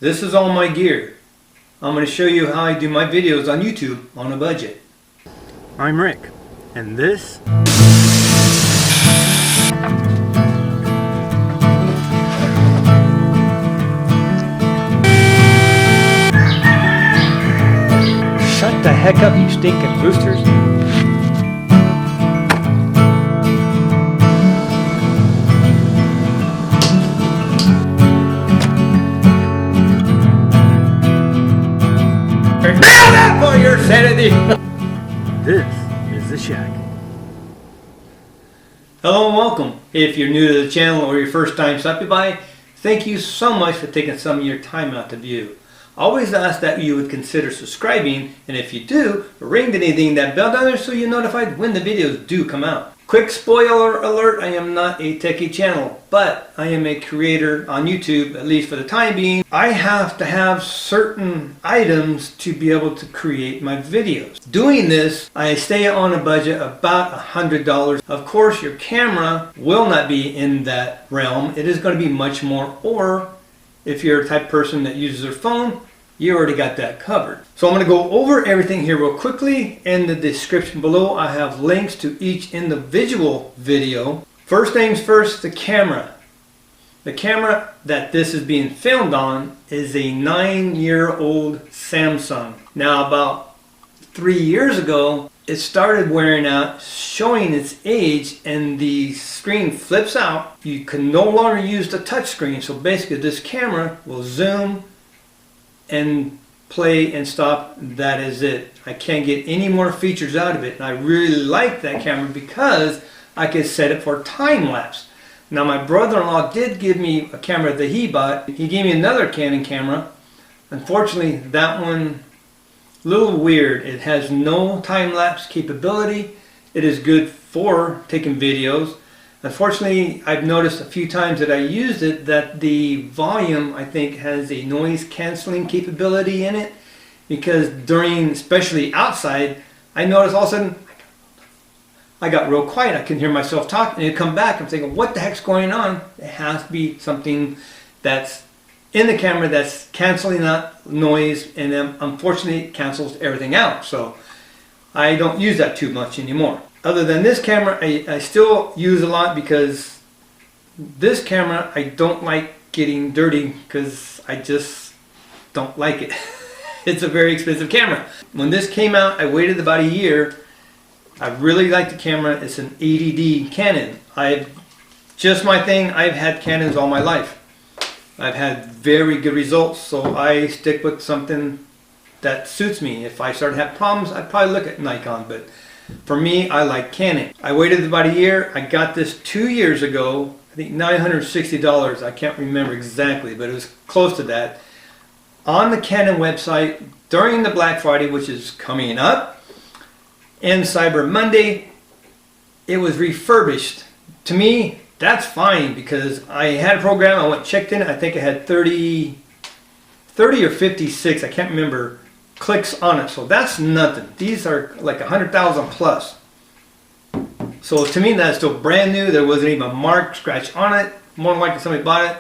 This is all my gear. I'm going to show you how I do my videos on YouTube on a budget. I'm Rick, and this shut the heck up, you stinking roosters. Nailed that for your sanity! This is the shack. Hello and welcome. If you're new to the channel or your first time stopping by, thank you so much for taking some of your time out to view. I always ask that you would consider subscribing, and if you do, ring that bell down there so you're notified when the videos do come out. Quick spoiler alert, I am not a techie channel, but I am a creator on YouTube, at least for the time being. I have to have certain items to be able to create my videos. Doing this, I stay on a budget of about $100. Of course, your camera will not be in that realm. It is going to be much more, or if you're a type of person that uses their phone, you already got that covered. So I'm going to go over everything here real quickly. In the description below, I have links to each individual video. First things first, the camera. The camera that this is being filmed on is a 9-year-old Samson. Now about 3 years ago, it started wearing out, showing its age, and the screen flips out. You can no longer use the touch screen, so basically this camera will zoom and play and stop. That is it. I can't get any more features out of it, and I really like that camera because I can set it for time lapse. Now my brother-in-law did give me a camera that he bought. He gave me another Canon camera. Unfortunately, that one a little weird. It has no time lapse capability. It is good for taking videos. Unfortunately, I've noticed a few times that I used it that the volume, I think, has a noise canceling capability in it, because during, especially outside, I noticed all of a sudden I got real quiet. I can hear myself talk, and it'd come back. I'm thinking, what the heck's going on? It has to be something that's in the camera that's canceling out noise, and then unfortunately it cancels everything out. So I don't use that too much anymore. Other than this camera, I still use a lot, because this camera I don't like getting dirty, because I just don't like it. It's a very expensive camera. When this came out, I waited about a year. I really like the camera. It's an 80D Canon. Just my thing. I've had Canons all my life. I've had very good results, so I stick with something that suits me. If I start to have problems, I'd probably look at Nikon, but for me, I like Canon. I waited about a year. I got this 2 years ago. I think $960. I can't remember exactly, but it was close to that. On the Canon website during the Black Friday, which is coming up, and Cyber Monday, it was refurbished. To me, that's fine, because I had a program. I went checked in. I think I had 30 or 56. I can't remember. Clicks on it, so that's nothing. These are like 100,000 plus. So to me, that's still brand new. There wasn't even a mark, scratch on it. More than likely somebody bought it,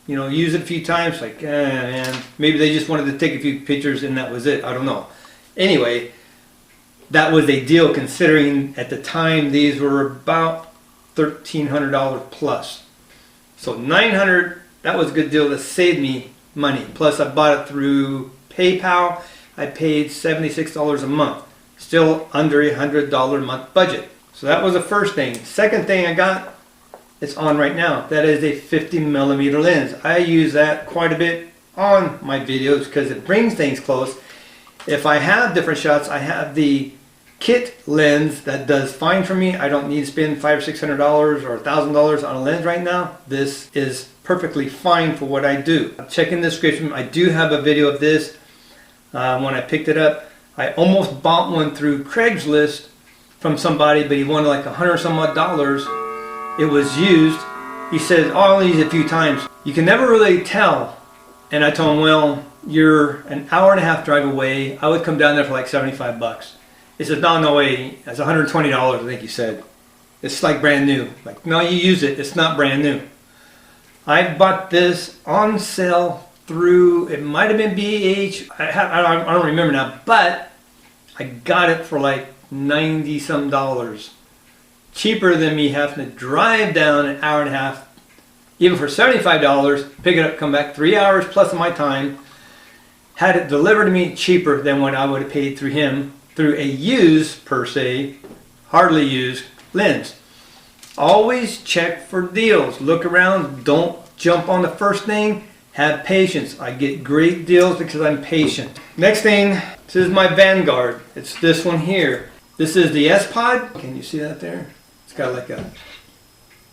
you know, used it a few times, like, man, maybe they just wanted to take a few pictures and that was it. I don't know. Anyway, that was a deal, considering at the time these were about $1,300 plus. So $900, that was a good deal. That saved me money. Plus I bought it through PayPal. I paid $76 a month, still under $100 a month budget. So that was the first thing. Second thing I got, it's on right now. That is a 50mm lens. I use that quite a bit on my videos because it brings things close. If I have different shots, I have the kit lens that does fine for me. I don't need to spend $500 or $600 or $1,000 on a lens right now. This is perfectly fine for what I do. Check in the description. I do have a video of this. When I picked it up, I almost bought one through Craigslist from somebody, but he wanted like $100 or some odd dollars. It was used. He said, oh, I only used it a few times. You can never really tell. And I told him, well, you're an hour and a half drive away. I would come down there for like 75 bucks. He said, no way. That's $120, I think you said. It's like brand new. Like, no, you use it. It's not brand new. I bought this on sale through, it might have been BH, I don't remember now, but I got it for like 90 some dollars. Cheaper than me having to drive down an hour and a half, even for $75, pick it up, come back 3 hours plus of my time. Had it delivered to me cheaper than what I would have paid through him, through a used, per se, hardly used lens. Always check for deals. Look around, don't jump on the first thing. Have patience. I get great deals because I'm patient. Next thing, this is my Vanguard. It's this one here. This is the S-Pod. Can you see that there? It's got like a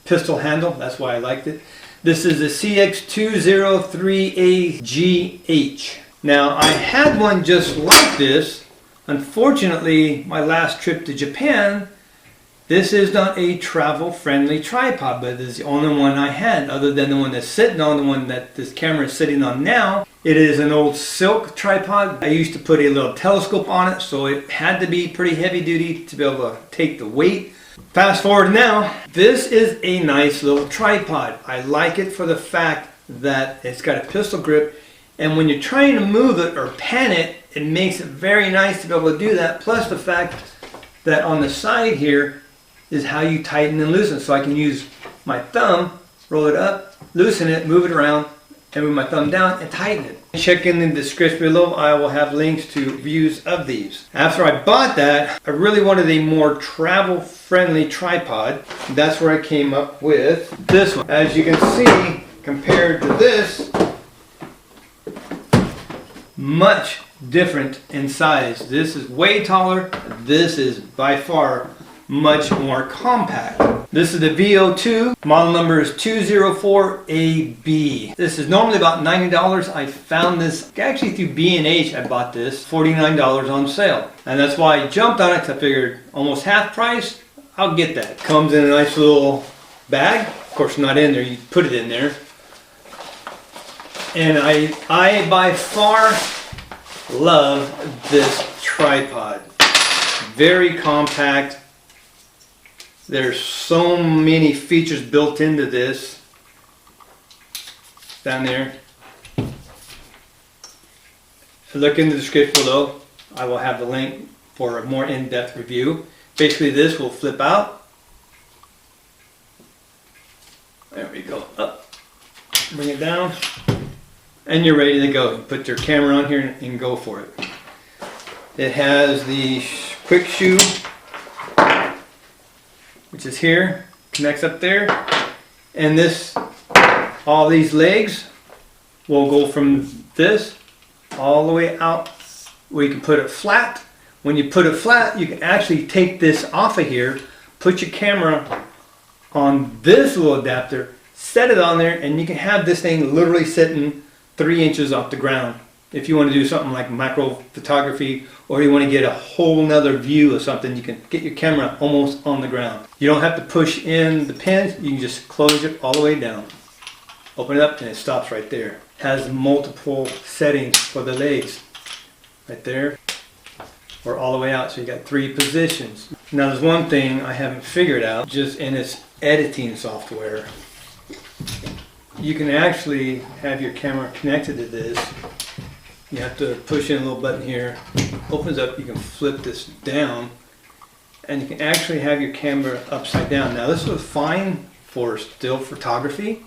pistol handle. That's why I liked it. This is the CX203AGH. Now, I had one just like this. Unfortunately, my last trip to Japan, this is not a travel-friendly tripod, but it is the only one I had, other than the one that's sitting on, the one that this camera is sitting on now. It is an old silk tripod. I used to put a little telescope on it, so it had to be pretty heavy duty to be able to take the weight. Fast forward now, this is a nice little tripod. I like it for the fact that it's got a pistol grip, and when you're trying to move it or pan it, it makes it very nice to be able to do that. Plus the fact that on the side here is how you tighten and loosen. So I can use my thumb, roll it up, loosen it, move it around, and move my thumb down and tighten it. Check in the description below. I will have links to reviews of these. After I bought that, I really wanted a more travel-friendly tripod. That's where I came up with this one. As you can see, compared to this, much different in size. This is way taller. This is by far much more compact. This is the EVO2. Model number is 204AB. This is normally about $90. I found this actually through B&H. I bought this $49 on sale, and that's why I jumped on it, because I figured almost half price, I'll get that. Comes in a nice little bag. Of course, not in there. You put it in there. And I by far love this tripod. Very compact. There's so many features built into this. Down there. Look in the description below. I will have the link for a more in-depth review. Basically, this will flip out. There we go. Up. Bring it down. And you're ready to go. Put your camera on here and go for it. It has the quick shoe, which is here, connects up there, and this, all these legs will go from this all the way out where you can put it flat. When you put it flat, you can actually take this off of here, put your camera on this little adapter, set it on there, and you can have this thing literally sitting 3 inches off the ground. If you want to do something like macro photography, or you want to get a whole nother view of something, you can get your camera almost on the ground. You don't have to push in the pins, you can just close it all the way down. Open it up and it stops right there. Has multiple settings for the legs. Right there, or all the way out, so you got 3 positions. Now there's one thing I haven't figured out, just in its editing software. You can actually have your camera connected to this. You have to push in a little button here. Opens up, you can flip this down, and you can actually have your camera upside down. Now this is fine for still photography.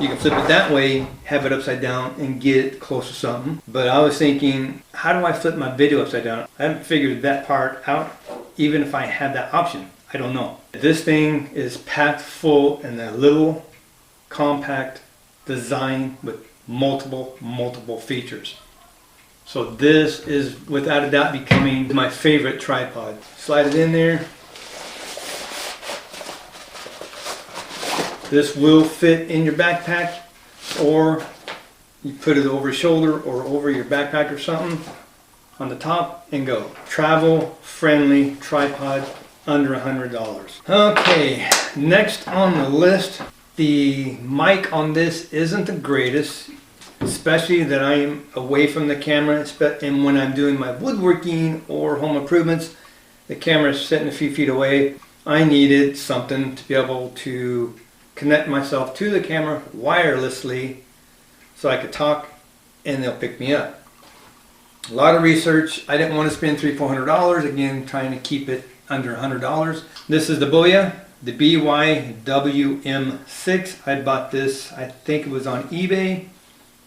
You can flip it that way, have it upside down, and get it close to something. But I was thinking, how do I flip my video upside down? I haven't figured that part out, even if I had that option. I don't know. This thing is packed full in a little compact design with multiple features. So this is without a doubt becoming my favorite tripod. Slide it in there. This will fit in your backpack, or you put it over your shoulder or over your backpack or something on the top and go. Travel friendly tripod under $100. Okay, next on the list, the mic on this isn't the greatest, especially that I am away from the camera, and when I'm doing my woodworking or home improvements, the camera is sitting a few feet away. I needed something to be able to connect myself to the camera wirelessly so I could talk and they'll pick me up. A lot of research. I didn't want to spend $300-400, again trying to keep it under $100. This is the BOYA, the BY-WM6. I bought this, I think it was on eBay,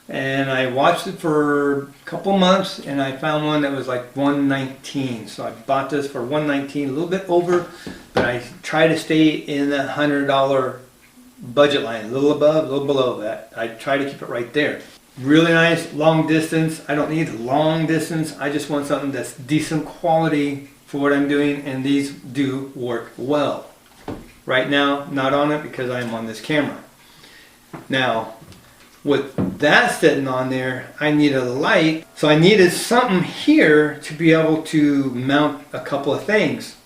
and I watched it for a couple months and I found one that was like $119. So I bought this for $119, a little bit over, but I try to stay in the $100 budget line, a little above, a little below that. I try to keep it right there. Really nice, long distance. I don't need long distance. I just want something that's decent quality for what I'm doing, and these do work well. Right now, not on it because I'm on this camera. Now, with that sitting on there, I need a light. So I needed something here to be able to mount a couple of things.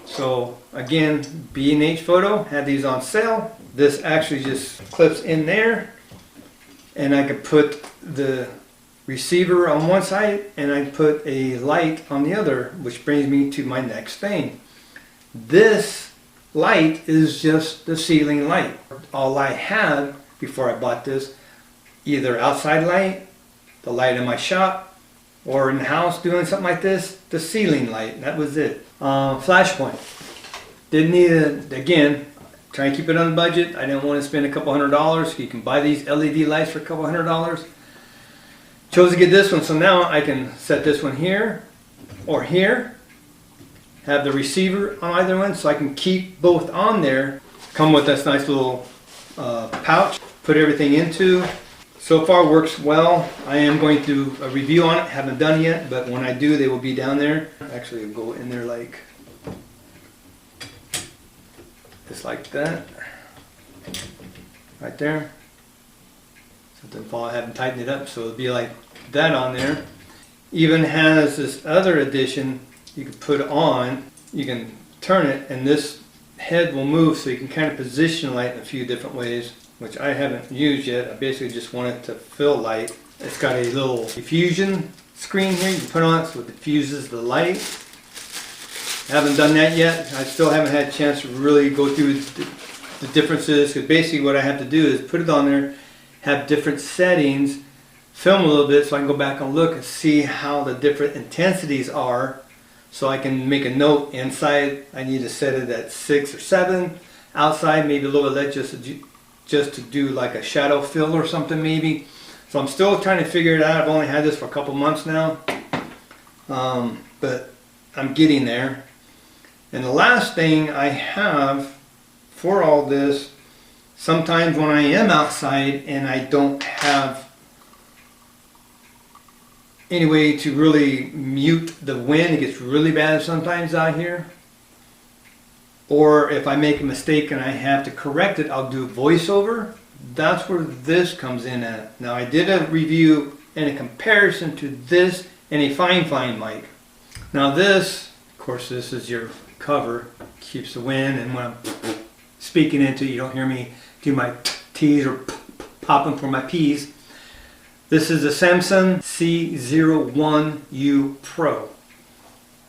So again, B&H Photo had these on sale. This actually just clips in there, and I could put the receiver on one side and I put a light on the other, which brings me to my next thing. This light is just the ceiling light. All I had before I bought this, either outside light, the light in my shop, or in the house doing something like this, the ceiling light. That was it. FlashPoint. Didn't need it, again, trying to keep it on the budget. I didn't want to spend a couple $100. You can buy these LED lights for a couple $100. Chose to get this one, so now I can set this one here or here. Have the receiver on either one, so I can keep both on there. Come with this nice little pouch. Put everything into. So far works well. I am going to do a review on it. Haven't done it yet, but when I do, they will be down there. Actually, I'll go in there like just like that, right there. Something fall. I haven't tightened it up, so it'll be like that on there. Even has this other addition you can put on. You can turn it, and this head will move, so you can kind of position light in a few different ways, which I haven't used yet. I basically just want it to fill light. It's got a little diffusion screen here you can put on it, so it diffuses the light. I haven't done that yet. I still haven't had a chance to really go through the differences, because basically what I have to do is put it on there, have different settings, film a little bit so I can go back and look and see how the different intensities are, so I can make a note. Inside I need to set it at 6 or 7, outside maybe a little bit less, just to do like a shadow fill or something maybe. So I'm still trying to figure it out. I've only had this for a couple months now, but I'm getting there. And the last thing I have for all this, sometimes when I am outside and I don't have any way to really mute the wind, it gets really bad sometimes out here. Or if I make a mistake and I have to correct it, I'll do voiceover. That's where this comes in at. Now I did a review and a comparison to this and a FiFine mic. Now this, of course, this is your cover, keeps the wind, and when I'm speaking into it, you don't hear me do my T's or popping for my P's. This is a Samson C01U Pro.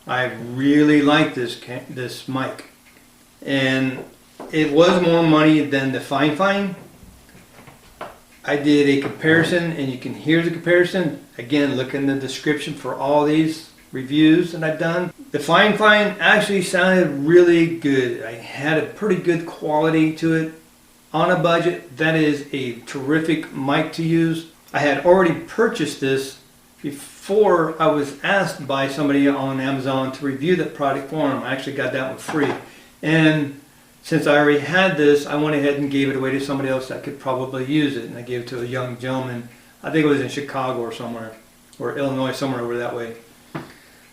I really like this mic, and it was more money than the FiFine. I did a comparison, and you can hear the comparison. Again, look in the description for all these reviews that I've done. The FiFine actually sounded really good. I had a pretty good quality to it. On a budget, that is a terrific mic to use. I had already purchased this before I was asked by somebody on Amazon to review that product for them. I actually got that one free. And since I already had this, I went ahead and gave it away to somebody else that could probably use it. And I gave it to a young gentleman. I think it was in Chicago or somewhere, or Illinois, somewhere over that way.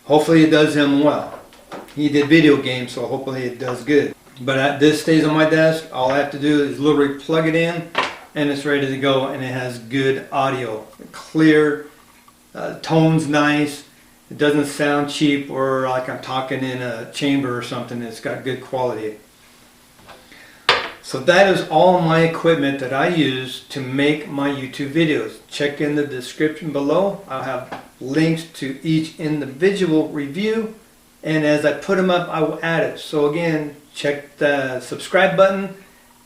Hopefully it does him well. He did video games, so hopefully it does good. But this stays on my desk. All I have to do is literally plug it in, and it's ready to go, and it has good audio. Clear, tone's nice. It doesn't sound cheap or like I'm talking in a chamber or something. It's got good quality. So that is all my equipment that I use to make my YouTube videos. Check in the description below. I'll have links to each individual review, and as I put them up, I will add it. So again, check the subscribe button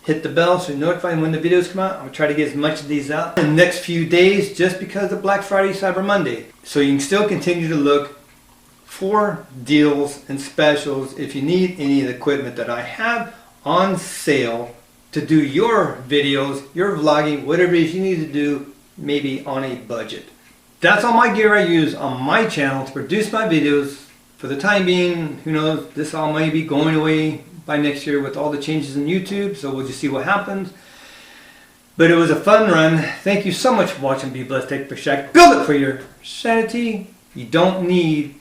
Hit the bell so you're notified when the videos come out. I'm going to try to get as much of these out in the next few days just because of Black Friday, Cyber Monday. So you can still continue to look for deals and specials if you need any of the equipment that I have on sale to do your videos, your vlogging, whatever it is you need to do, maybe on a budget. That's all my gear I use on my channel to produce my videos. For the time being, who knows, this all may be going away by next year with all the changes in YouTube, so we'll just see what happens. But it was a fun run. Thank you so much for watching. Be blessed. Take the shack. Build it for your sanity. You don't need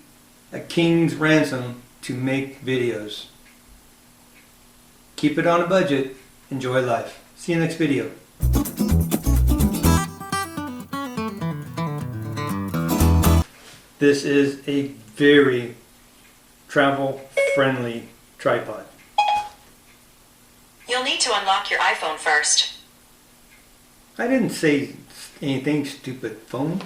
a king's ransom to make videos. Keep it on a budget. Enjoy life. See you next video. This is a very travel friendly tripod. You'll need to unlock your iPhone first. I didn't say anything stupid, phone.